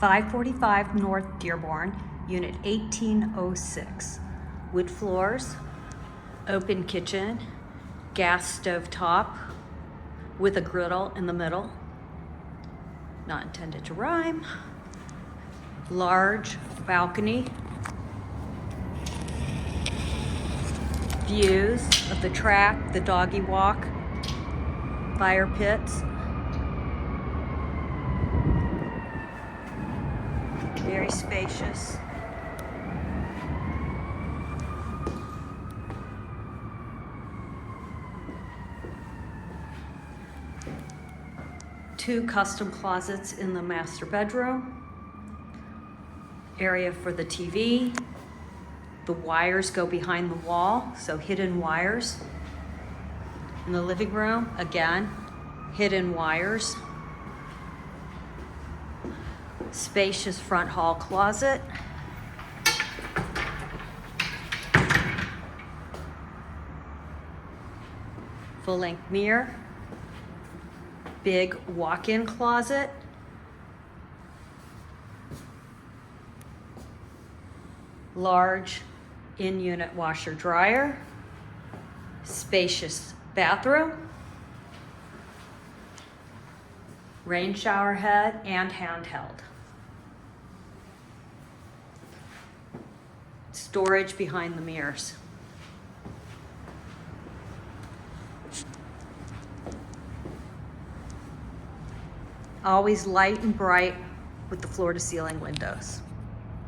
545 North Dearborn, Unit 1806. Wood floors, open kitchen, gas stove top with a griddle in the middle. Not intended to rhyme. Large balcony. Views of the track, the doggy walk, fire pits. Very spacious. Two custom closets in the master bedroom. Area for the TV. The wires go behind the wall, so hidden wires. In the living room, again, hidden wires. Spacious front hall closet. Full-length mirror. Big walk-in closet. Large in-unit washer dryer. Spacious bathroom. Rain shower head and handheld. Storage behind the mirrors. Always light and bright with the floor to ceiling windows.